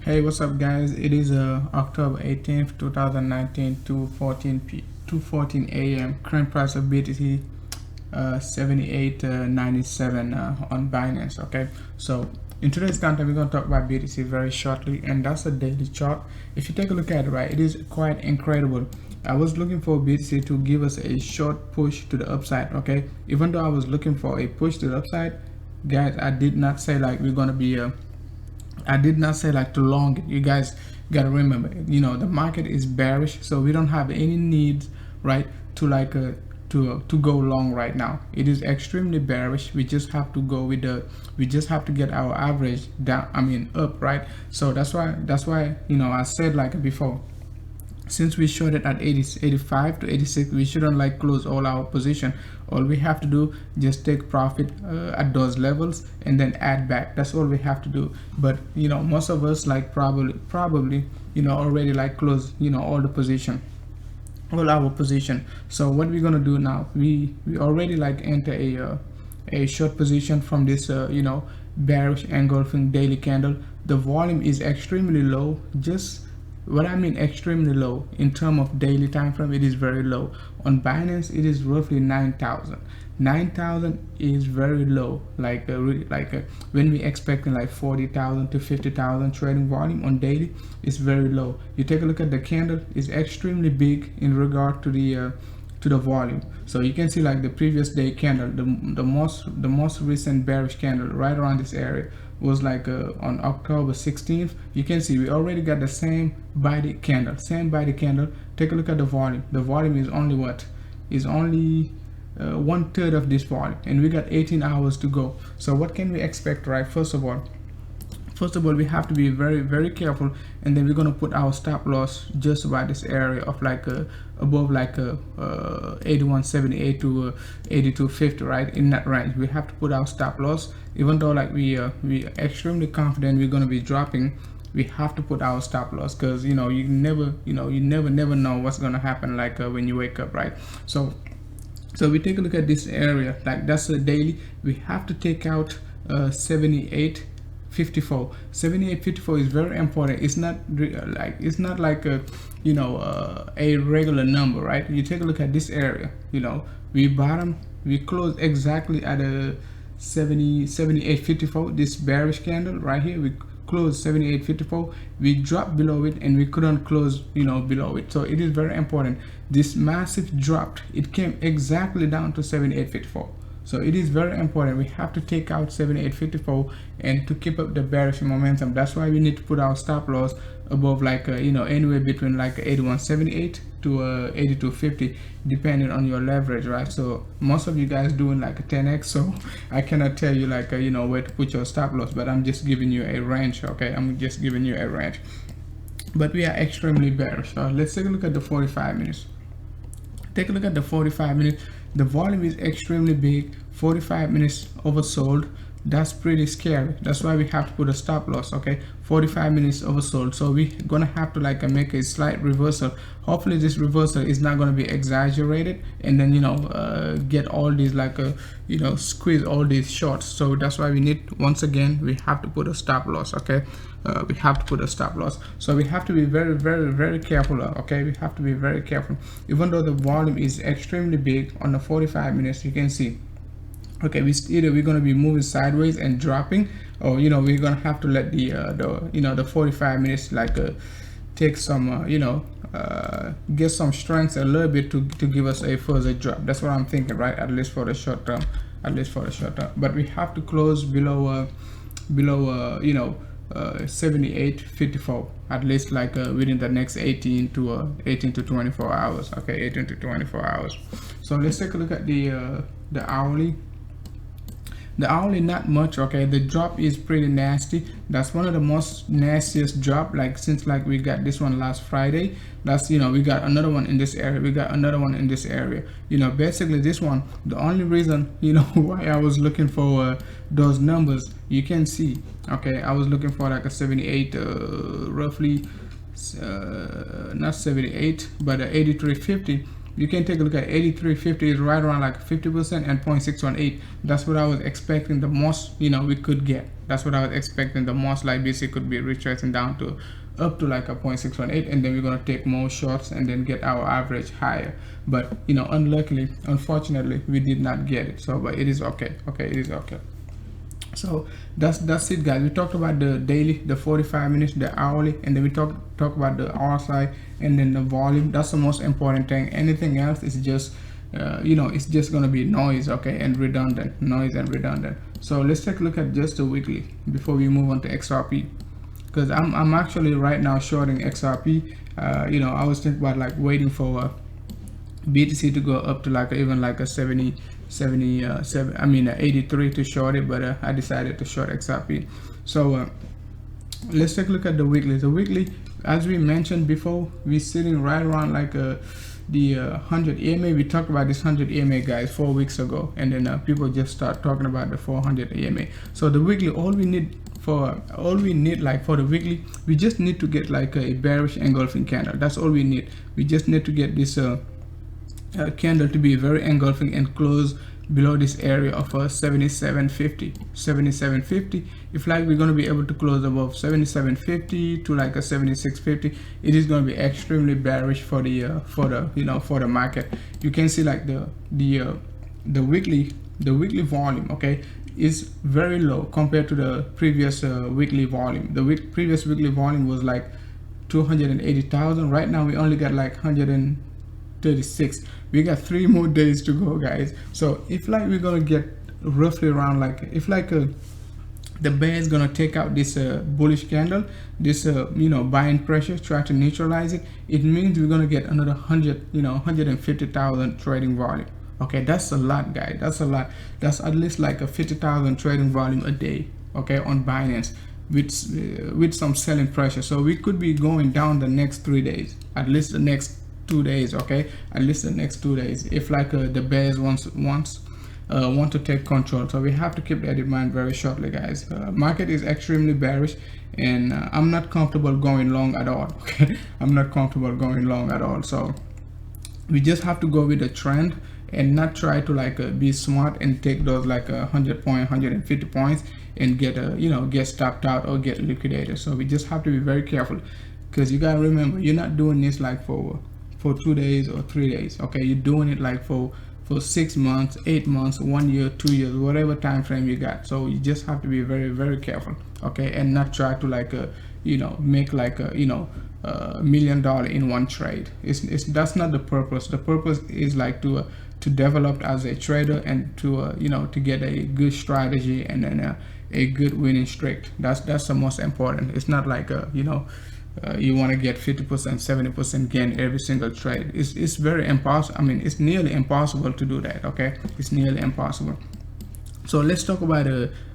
Hey, what's up, guys? It is October 18th, 2019, 2:14 a.m. Current price of BTC 78.97 on Binance. Okay, so in today's content, we're going to talk about BTC very shortly, and that's a daily chart. If you take a look at it, right, it is quite incredible. I was looking for BTC to give us a short push to the upside. Okay, even though I was looking for a push to the upside, guys, I did not say like we're going to be I did not say like to long it. You guys gotta remember, the market is bearish, so we don't have any needs, right, to like to go long right now. It is extremely bearish. We just have to go with we just have to get our average down, up, right? So that's why I said like before, since we showed it at 85 to 86, we shouldn't like close all our position. All we have to do, just take profit at those levels and then add back. That's all we have to do. But most of us like probably already like close all the position, all our position. So what we're gonna do now, we already like enter a short position from this bearish engulfing daily candle. The volume is extremely low. Just what I mean extremely low in terms of daily time frame, it is very low. On Binance, it is roughly 9,000. 9,000 is very low. Like when we expecting like 40,000 to 50,000 trading volume on daily, it's very low. You take a look at the candle, is extremely big in regard to the volume. So you can see like the previous day candle, the most recent bearish candle right around this area was like on October 16th. You can see we already got the same BYBIT candle. Take a look at the volume. The volume is only what is only 1/3 of this volume, and we got 18 hours to go. So what can we expect, right? First of all, we have to be very, very careful, and then we're going to put our stop loss just about this area of like above like 81.78 to 82.50, right? In that range, we have to put our stop loss. Even though like we extremely confident we're going to be dropping, we have to put our stop loss, because you never know what's going to happen like when you wake up, right? So we take a look at this area, like that's a daily. We have to take out 78.54. 78.54 is very important. It's not like a a regular number, right? You take a look at this area. We close exactly at a 78.54. This bearish candle right here, we close 78.54. We dropped below it and we couldn't close below it. So it is very important. This massive drop, it came exactly down to 78.54. So it is very important. We have to take out 78.54 and to keep up the bearish momentum. That's why we need to put our stop loss above like anywhere between like 81.78 to 82.50, depending on your leverage, right? So most of you guys doing like a 10x, so I cannot tell you like where to put your stop loss, but I'm just giving you a range. Okay, I'm just giving you a range. But we are extremely bearish. So let's take a look at the 45 minutes. Take a look at the 45 minutes. The volume is extremely big. 45 minutes oversold. That's pretty scary. That's why we have to put a stop loss. Okay, 45 minutes oversold. So we're gonna have to like make a slight reversal. Hopefully this reversal is not gonna be exaggerated, and then get all these like squeeze all these shorts. So that's why we need, once again, we have to put a stop loss. Okay, we have to put a stop loss. So we have to be very, very, very careful. Okay, we have to be very careful. Even though the volume is extremely big on the 45 minutes, you can see. Okay, either we're going to be moving sideways and dropping, or we're going to have to let the 45 minutes like take some get some strength a little bit to give us a further drop. That's what I'm thinking, right? At least for the short term, but we have to close below 78.54 at least like within the next 18 to 24 hours. Okay, 18 to 24 hours. So let's take a look at the hourly. The hourly, not much. Okay, the drop is pretty nasty. That's one of the most nastiest drop like since like we got this one last Friday. That's we got another one in this area. We got another one in this area. Basically this one, the only reason why I was looking for those numbers, you can see. Okay, I was looking for like a 78 roughly not 78 but 83.50. you can take a look at 83.50 is right around like 50%, and 0.618, that's what I was expecting the most, you know, we could get. That's what I was expecting the most, like BC could be retracing down to up to like a 0.618, and then we're going to take more shorts and then get our average higher. But you know, unfortunately we did not get it. So but it is okay. It is okay. So that's it, guys. We talked about the daily, the 45 minutes, the hourly, and then we talk about the RSI and then the volume. That's the most important thing. Anything else is just you know, it's just gonna be noise, okay, and redundant, noise and redundant. So let's take a look at just the weekly before we move on to XRP, because I'm actually right now shorting XRP. You know, I was thinking about like waiting for BTC to go up to like even like a 83 to short it, but I decided to short XRP. So let's take a look at the weekly. The weekly, as we mentioned before, we're sitting right around like the 100 EMA. We talked about this 100 EMA, guys, 4 weeks ago, and then people just start talking about the 400 EMA. So the weekly, all we need like for the weekly, we just need to get like a bearish engulfing candle. That's all we need. We just need to get this candle to be very engulfing and close below this area of 77.50. If like we're going to be able to close above 77.50 to like a 76.50, it is going to be extremely bearish for the you know, for the market. You can see like the weekly volume, okay, is very low compared to the previous weekly volume. The previous weekly volume was like 280,000. Right now we only got like 136. We got 3 more days to go, guys. So if like we're gonna get roughly around like, if like the bear is gonna take out this bullish candle, this you know, buying pressure, try to neutralize it, it means we're gonna get another 150,000 trading volume. Okay, that's a lot, guys. That's a lot. That's at least like a 50,000 trading volume a day, okay, on Binance, with some selling pressure. So we could be going down the next 3 days, at least the next 2 days, okay, at least the next 2 days, if like the bears want to take control. So we have to keep that in mind very shortly, guys. Market is extremely bearish, and I'm not comfortable going long at all. Okay, I'm not comfortable going long at all. So we just have to go with the trend and not try to like be smart and take those like 100 point, 150 points and get you know, get stopped out or get liquidated. So we just have to be very careful, because you gotta remember, you're not doing this like for 2 days or 3 days, okay? You're doing it like for 6 months, 8 months, 1 year, 2 years, whatever time frame you got. So you just have to be very, very careful, okay, and not try to like you know, make like a, you know, $1 million in one trade. That's not the purpose. The purpose is like to develop as a trader and to you know, to get a good strategy and then a good winning streak. That's the most important. It's not like you know, you want to get 50%, 70% gain every single trade. It's very impossible. I mean, it's nearly impossible to do that, okay? It's nearly impossible. So let's talk about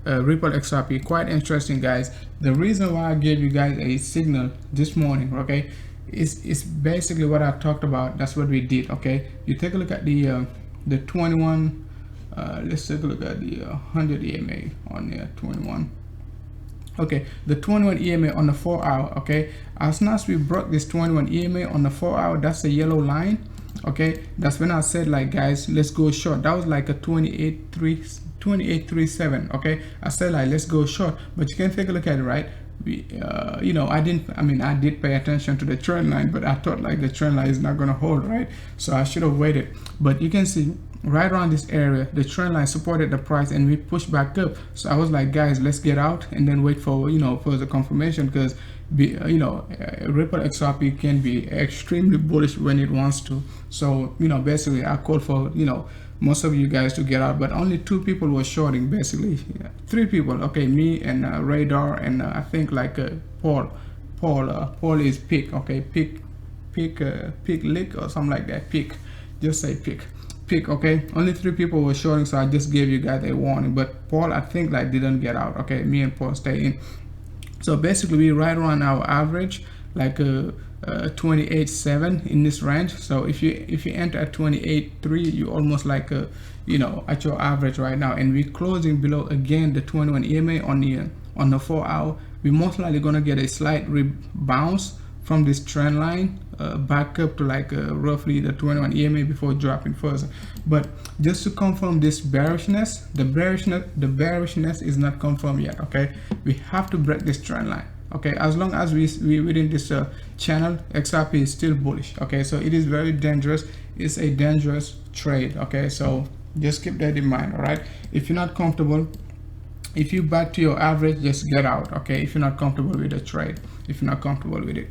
Ripple XRP. Quite interesting, guys. The reason why I gave you guys a signal this morning, okay, is basically what I talked about. That's what we did, okay? You take a look at the 21. Let's take a look at the 100 EMA on the 21. Okay, the 21 EMA on the 4 hour, okay? As soon as we broke this 21 EMA on the 4 hour, that's the yellow line, okay? That's when I said like, guys, let's go short. That was like a 28.37, okay? I said like, let's go short, but you can take a look at it, right? We you know, I did pay attention to the trend line, but I thought like the trend line is not going to hold, right? So I should have waited. But you can see right around this area, the trend line supported the price and we pushed back up. So I was like, guys, let's get out and then wait for, you know, further confirmation, because you know, Ripple XRP can be extremely bullish when it wants to. So, you know, basically I called for, you know, most of you guys to get out, but only 2 people were shorting, basically 3 people, okay, me and Radar and I think like Paul is Pick, okay, Pick Lick or something like that. Pick, just say Pick, okay. Only 3 people were shorting, so I just gave you guys a warning. But Paul, I think like didn't get out, okay. Me and Paul stay in. So basically we right around our average, like 28.7 in this range. So if you enter at 28.3, you almost like you know, at your average right now. And we're closing below again the 21 EMA on the 4 hour. We're most likely gonna get a slight bounce from this trend line back up to like roughly the 21 EMA before dropping further. But just to confirm this bearishness, the bearishness is not confirmed yet. Okay, we have to break this trend line. Okay, as long as we within this channel, XRP is still bullish. Okay, so it is very dangerous. It's a dangerous trade. Okay, so just keep that in mind. All right, if you're not comfortable, if you back to your average, just get out. Okay, if you're not comfortable with the trade, if you're not comfortable with it.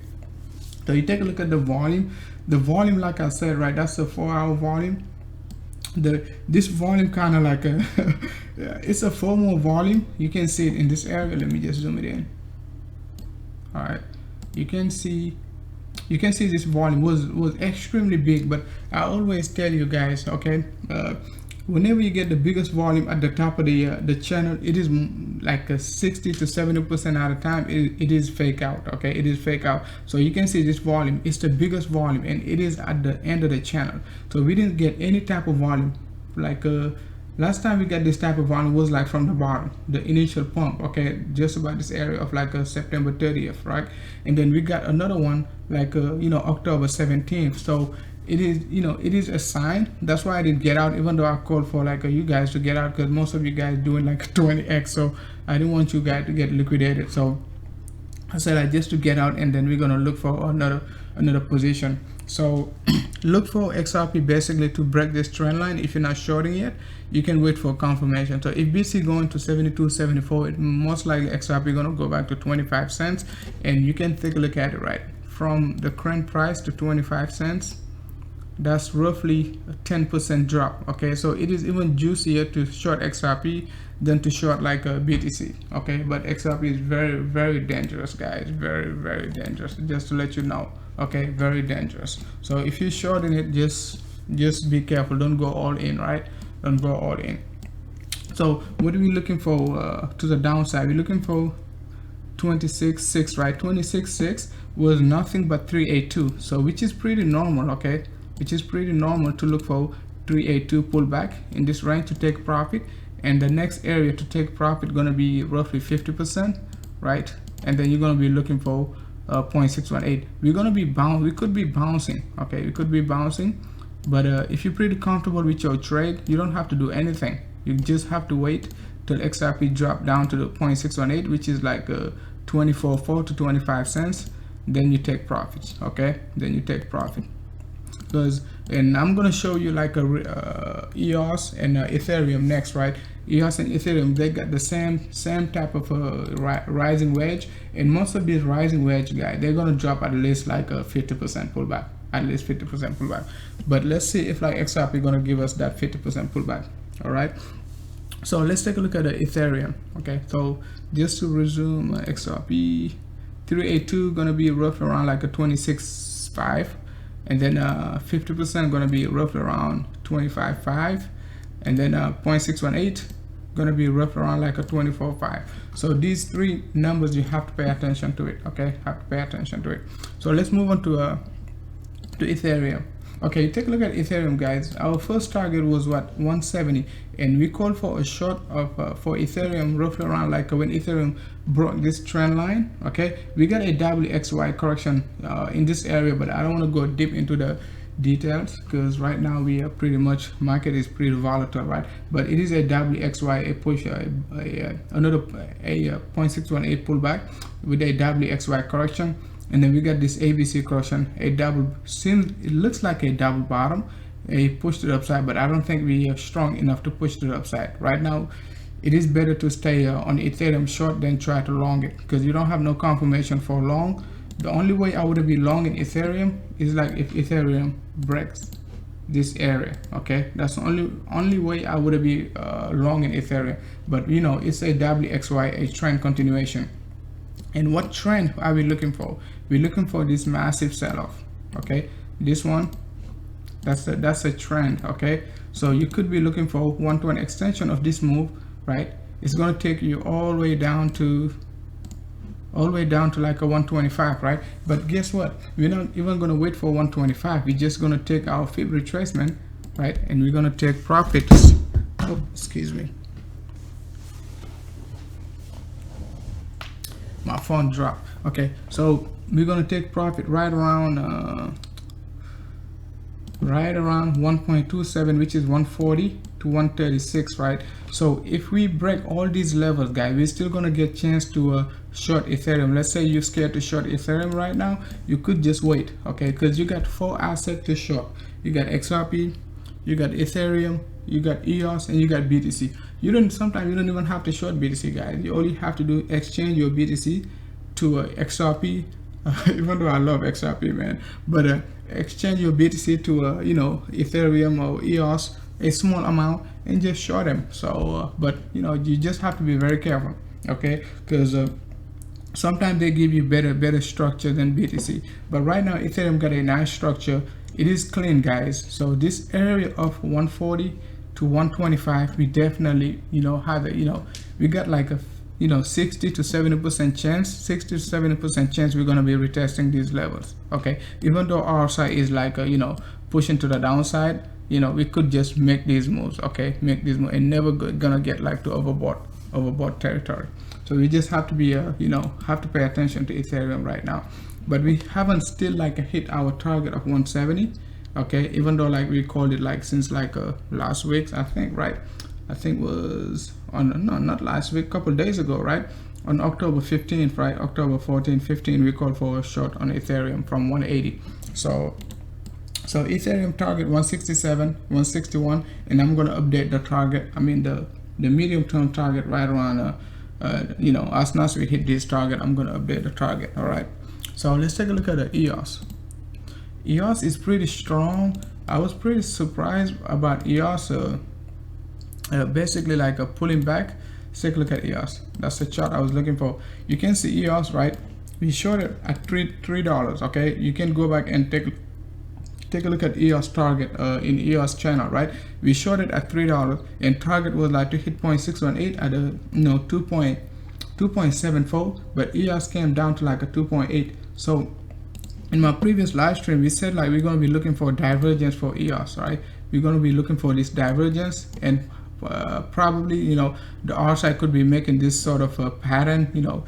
So you take a look at the volume. The volume, like I said, right, that's a 4-hour volume. This volume kind of like a it's a formal volume. You can see it in this area. Let me just zoom it in. All right, you can see this volume was extremely big. But I always tell you guys, okay, whenever you get the biggest volume at the top of the channel, it is like a 60 to 70% out of time it is fake out. Okay, it is fake out. So you can see this volume, it's the biggest volume, and it is at the end of the channel. So we didn't get any type of volume like last time we got this type of volume was like from the bottom, the initial pump. Okay, just about this area of like September 30th, right? And then we got another one like you know, October 17th. So it is, you know, it is a sign. That's why I didn't get out, even though I called for like you guys to get out, because most of you guys doing like 20x. So I didn't want you guys to get liquidated. So I said just to get out, and then we're gonna look for another position. So look for XRP basically to break this trend line. If you're not shorting yet, you can wait for confirmation. So if BC going to 72, 74, it most likely XRP gonna go back to 25 cents, and you can take a look at it, right? From the current price to 25 cents, that's roughly a 10% drop. Okay, so it is even juicier to short XRP than to short like a BTC. Okay, but XRP is very, very dangerous, guys. Very, very dangerous, just to let you know. Okay, very dangerous. So if you're shorting it, just be careful. Don't go all in, right? Don't go all in. So what are we looking for to the downside? We're looking for 26.6, right? 26.6 was nothing but 382, so which is pretty normal. Okay, which is pretty normal to look for 382 pullback in this range to take profit, and the next area to take profit gonna be roughly 50%, right? And then you're gonna be looking for 0.618. We're gonna be we could be bouncing. Okay, we could be bouncing, but if you're pretty comfortable with your trade, you don't have to do anything. You just have to wait till XRP drop down to the 0.618, which is like 24.4 to 25 cents. Then you take profits. Okay, then you take profit. And I'm gonna show you like a EOS and Ethereum next, right? EOS and Ethereum, they got the same type of rising wedge, and most of these rising wedge guys, they're gonna drop at least like a 50% pullback, at least 50% pullback. But let's see if like XRP gonna give us that 50% pullback. All right, so let's take a look at the Ethereum. Okay, so just to resume, XRP 382 gonna be roughly around like a 26.5. and then 50% gonna be roughly around 25.5, and then 0.618 gonna be roughly around like a 24.5. So these three numbers, you have to pay attention to it. Okay, have to pay attention to it. So let's move on to Ethereum. Okay, take a look at Ethereum, guys. Our first target was what, 170, and we called for a short of for Ethereum roughly around like when Ethereum broke this trend line. Okay, we got a WXY correction in this area, but I don't want to go deep into the details because right now we are pretty much, market is pretty volatile, right? But it is a WXY, a push, another 0.618 pullback with a WXY correction. And then we got this ABC correction, a double, it looks like a double bottom, a push to the upside, but I don't think we are strong enough to push to the upside. Right now, it is better to stay on Ethereum short than try to long it, because you don't have no confirmation for long. The only way I would be long in Ethereum is like if Ethereum breaks this area. Okay, that's the only way I would be long in Ethereum. But you know, it's a WXY, a trend continuation. And what trend are we looking for? We're looking for this massive sell-off. Okay, this one, that's a trend. Okay, so you could be looking for one-to-one extension of this move, right? It's going to take you all the way down to like a 125, right? But guess what, we're not even going to wait for 125. We're just going to take our fib retracement, right? And we're going to take profits. Oh, excuse me, my phone dropped. Okay, so we're gonna take profit right around 1.27, which is 140 to 136, right? So if we break all these levels, guys, we're still gonna get chance to short Ethereum. Let's say you're scared to short Ethereum right now, you could just wait, okay? Because you got 4 assets to short. You got XRP, you got Ethereum, you got EOS, and you got BTC. Sometimes you don't even have to short BTC, guys. You only have to do exchange your BTC to XRP. Even though I love XRP, man, but exchange your BTC to you know, Ethereum or EOS, a small amount, and just short them. So but you know, you just have to be very careful, okay? Because sometimes they give you better structure than BTC, but right now Ethereum got a nice structure. It is clean, guys. So this area of 140 to 125, we definitely, you know, have a, you know, we got like a, you know, 60 to 70% chance we're going to be retesting these levels, okay? Even though our side is like you know, pushing to the downside, you know, we could just make these moves, okay? Make these moves and never gonna get like to overbought territory. So we just have to be you know, have to pay attention to Ethereum right now. But we haven't still like hit our target of 170, okay? Even though like we called it like since like last week, I think, right? I think was on, no, not last week, couple days ago, right? On October 15th, right? October 14th, 15, we called for a short on Ethereum from 180. So Ethereum target 167, 161, and I'm gonna update the target. I mean the medium term target right around you know, as soon as we hit this target, I'm gonna update the target. All right. So let's take a look at the EOS. EOS is pretty strong. I was pretty surprised about EOS. Basically like pulling back. Let's take a look at EOS. That's the chart I was looking for. You can see EOS, right? We showed it at $3. Okay, you can go back and take a look at EOS target in EOS channel, right? We showed it at $3, and target was like to hit 0.618 at a, you know, 2.74, but EOS came down to like a 2.8. So in my previous live stream, we said like we're going to be looking for divergence for EOS, right? We're going to be looking for this divergence, and probably, you know, the R side could be making this sort of a pattern, you know,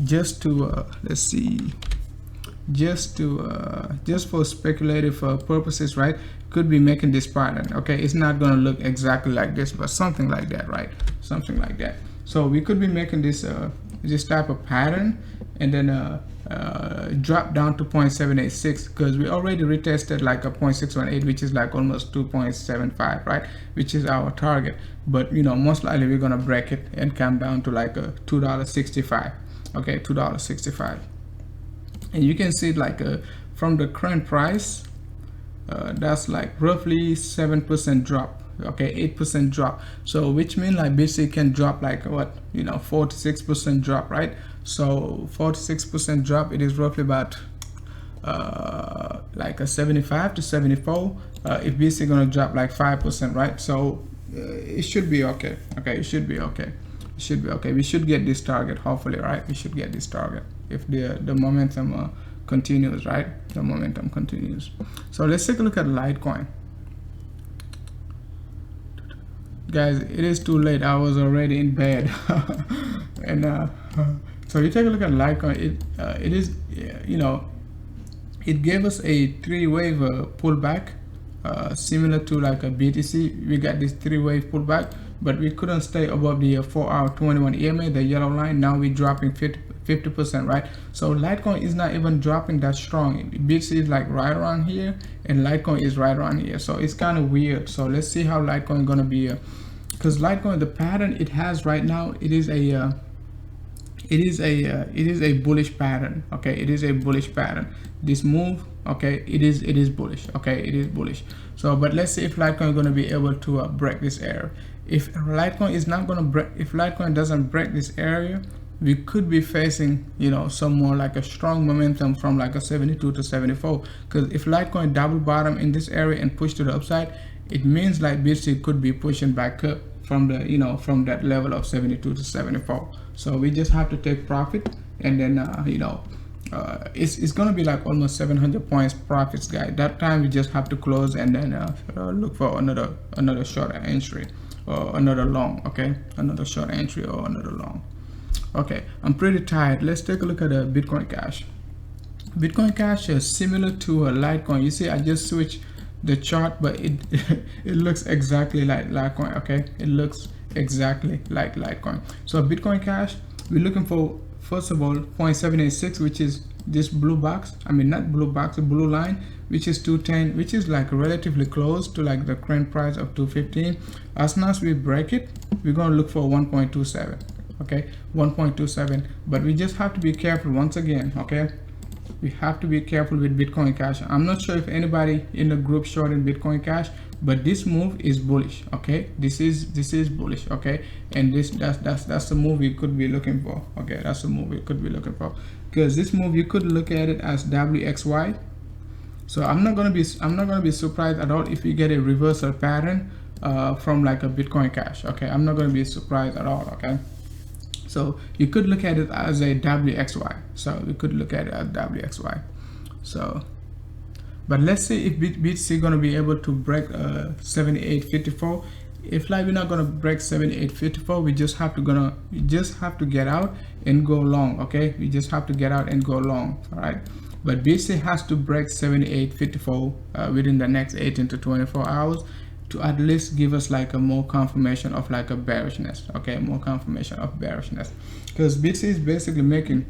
just to let's see, just for speculative purposes, right? Could be making this pattern, okay? It's not going to look exactly like this, but something like that, right? Something like that. So we could be making this this type of pattern, and then drop down to 0.786, because we already retested like a 0.618, which is like almost 2.75, right? Which is our target. But you know, most likely we're gonna break it and come down to like a $2.65, okay? $2.65. And you can see like from the current price, that's like roughly 7% drop, okay? 8% drop. So which means like basically can drop like what, you know, 4 to 6% drop, right? So 4 to 6% drop, it is roughly about like a 75 to 74. If BC gonna drop like 5%, right? So it should be okay. Okay, it should be okay. It should be okay. We should get this target, hopefully, right? We should get this target if the momentum continues, right? The momentum continues. So let's take a look at LITECOIN. Guys, it is too late. I was already in bed. And so you take a look at LITECOIN. It is, you know, it gave us a 3-wave pullback, similar to like a BTC. We got this 3-wave pullback, but we couldn't stay above the 4-hour 21 EMA, the yellow line. Now we're dropping 50%, right? So LITECOIN is not even dropping that strong. BTC is like right around here, and LITECOIN is right around here. So it's kind of weird. So let's see how LITECOIN gonna be, because LITECOIN, the pattern it has right now, it is a bullish pattern, okay? It is a bullish pattern. This move, okay, it is bullish, okay? It is bullish. So but let's see if LITECOIN is going to be able to break this area. If LITECOIN is not going to break, if LITECOIN doesn't break this area, we could be facing, you know, some more like a strong momentum from like a 72 to 74, because if LITECOIN double bottom in this area and push to the upside, it means like BTC could be pushing back up from the, you know, from that level of 72 to 74. So we just have to take profit, and then you know, it's gonna be like almost 700 points profits, guys. That time we just have to close, and then look for another short entry or another long, okay? Another short entry or another long. Okay, I'm pretty tired. Let's take a look at the Bitcoin Cash. Bitcoin Cash is similar to a Litecoin. You see, I just switched the chart, but it it looks exactly like Litecoin. Okay, it looks exactly like Litecoin. So Bitcoin Cash, we're looking for, first of all, 0.786, which is this blue box. I mean, not blue box, the blue line, which is 210, which is like relatively close to like the current price of 215. As soon as we break it, we're gonna look for 1.27. Okay, 1.27, but we just have to be careful once again. Okay, we have to be careful with Bitcoin Cash. I'm not sure if anybody in the group shorting Bitcoin Cash, but this move is bullish. Okay, this is bullish. Okay, and that's the move you could be looking for. Okay, that's the move you could be looking for, because this move you could look at it as WXY. So I'm not gonna be surprised at all if you get a reversal pattern from like a Bitcoin Cash. Okay, I'm not gonna be surprised at all. Okay, so you could look at it as a WXY. So we could look at it as WXY. So, but let's see if BTC gonna be able to break 78.54. If like we're not gonna break 78.54, we just have to get out and go long. Okay, we just have to get out and go long. All right. But BTC has to break 78.54 within the next 18 to 24 hours to at least give us like a more confirmation of like a bearishness. Okay, more confirmation of bearishness, because BTC is basically making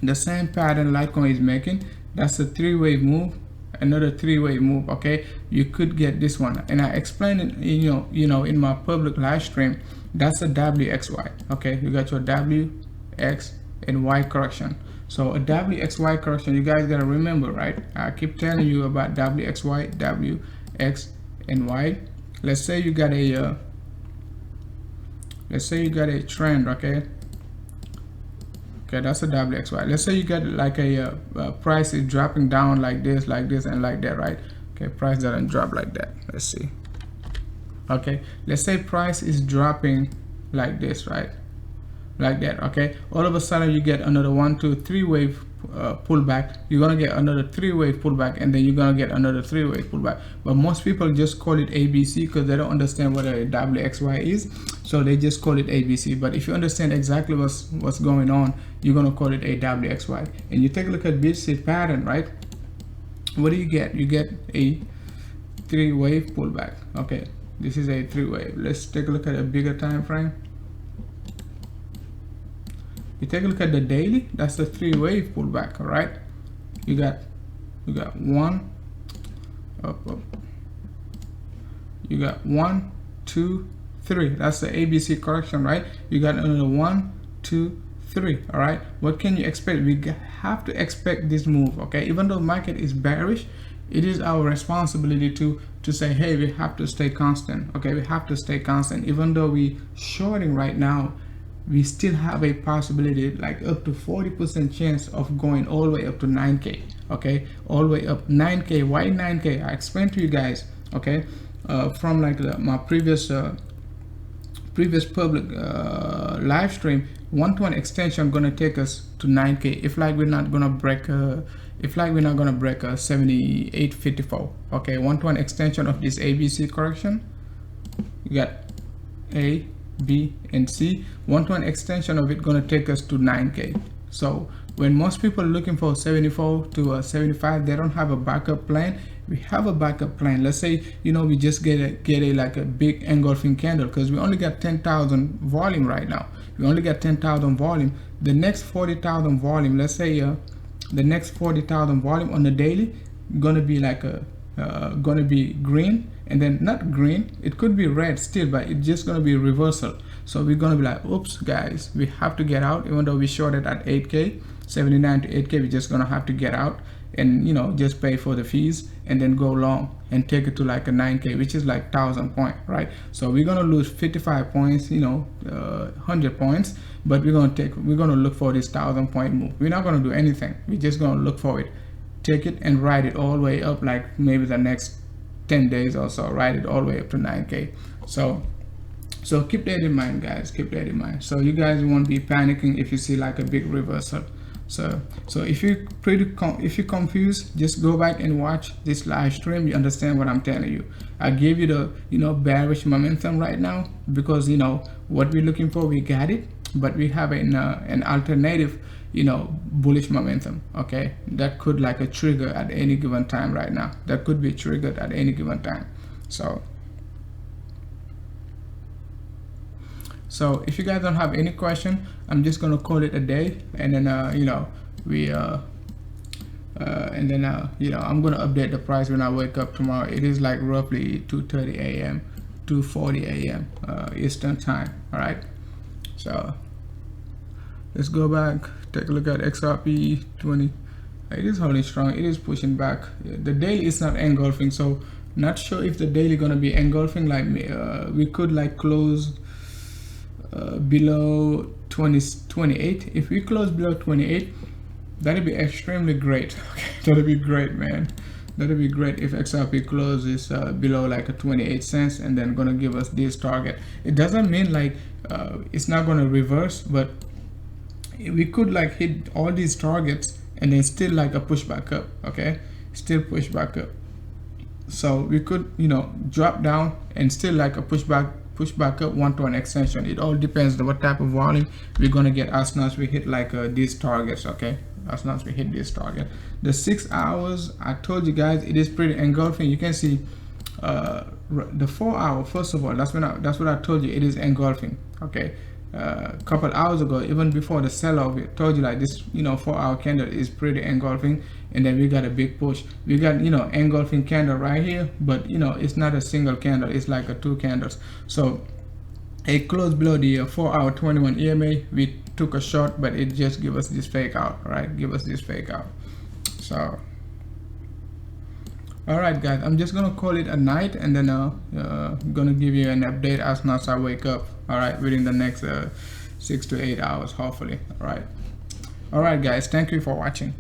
the same pattern Litecoin is making. That's a three-wave move, another three-wave move. Okay, you could get this one, and I explained it, you know, in my public live stream. That's a WXY. Okay, you got your W, X, and Y correction. So a WXY correction, you guys gotta remember, right? I keep telling you about WXY, W, X, and Y. Let's say you got a trend. Okay, that's a WXY. Let's say you got like a price is dropping down like this, and like that, right? Okay, price doesn't drop like that. Let's see. Okay, let's say price is dropping like this, right? Like that. Okay, all of a sudden you get another 1, 2, 3 wave pullback. You're gonna get another 3-wave pullback, and then you're gonna get another 3-wave pullback. But most people just call it ABC because they don't understand what a WXY is, so they just call it ABC. But if you understand exactly what's going on, you're gonna call it a WXY. And you take a look at BTC pattern, right? What do you get? You get a 3-wave pullback. Okay, this is a 3-wave. Let's take a look at a bigger time frame. You take a look at the daily, that's the 3-wave pullback. All right, you got one up, you got 1, 2, 3. That's the ABC correction, right? You got another 1, 2, 3. All right, what can you expect? We have to expect this move. Okay, even though market is bearish, it is our responsibility to say, hey, we have to stay constant. Okay, we have to stay constant. Even though we shorting right now, we still have a possibility, like up to 40% chance of going all the way up to 9K. Okay, all the way up 9K. Why 9K? I explained to you guys. Okay, from like my previous public live stream, 1-to-1 extension gonna take us to 9K if like we're not gonna break 78.54. Okay, 1-to-1 extension of this ABC correction. You got A, B, and C. 1-to-1 extension of it gonna take us to 9K. So when most people are looking for 74 to 75, they don't have a backup plan. We have a backup plan. Let's say, you know, we just get a like a big engulfing candle, because we only got 10,000 volume right now. We only got 10,000 volume. The next 40,000 volume, let's say the next 40,000 volume on the daily gonna be like gonna be green, and then not green, it could be red still, but it's just gonna be a reversal. So we're gonna be like, oops guys, we have to get out. Even though we shorted at 8K, 79 to 8K, we're just gonna have to get out and, you know, just pay for the fees and then go long and take it to like a 9K, which is like 1,000 point, right? So we're gonna lose 55 points, you know, 100 points, but we're gonna look for this 1,000 point move. We're not gonna do anything, we're just gonna look for it, take it and ride it all the way up, like maybe the next 10 days or so, ride it all the way up to 9K. So keep that in mind, guys, keep that in mind. So you guys won't be panicking if you see like a big reversal. So if you're confused, just go back and watch this live stream. You understand what I'm telling you. I gave you the, you know, bearish momentum right now, because, you know, what we're looking for, we got it. but we have an alternative, you know, bullish momentum, okay, that could like a trigger at any given time right now. That could be triggered at any given time. So if you guys don't have any question, I'm just gonna call it a day, and then you know, we and then you know, I'm gonna update the price when I wake up tomorrow. It is like roughly 2:30 a.m. 2:40 a.m. Eastern time. All right, so let's go back, take a look at XRP 20. It is holding strong, it is pushing back. The daily is not engulfing, so not sure if the daily gonna be engulfing. Like we could like close below 28. If we close below 28, that'd be extremely great. Okay, that'd be great, man. That'd be great if XRP closes below like a 28 cents and then gonna give us this target. It doesn't mean like it's not gonna reverse, but we could like hit all these targets and then still like a push back up. Okay, still push back up. So we could, you know, drop down and still like a push back up one-to-one extension. It all depends on what type of volume we're gonna get as soon as we hit like these targets. Okay, as soon as we hit this target. The 6 hours, I told you guys, it is pretty engulfing. You can see the 4 hour, first of all, that's what I told you, it is engulfing. Okay, a couple hours ago, even before the sell-off, I told you like this, you know, 4 hour candle is pretty engulfing, and then we got a big push. We got, you know, engulfing candle right here, but you know, it's not a single candle, it's like a 2 candles. So it closed below the 4 hour 21 EMA. We took a short, but it just give us this fake out, right? Give us this fake out. So all right guys, I'm just gonna call it a night, and then gonna give you an update as soon as I wake up. All right, within the next 6 to 8 hours, hopefully. All right guys, thank you for watching.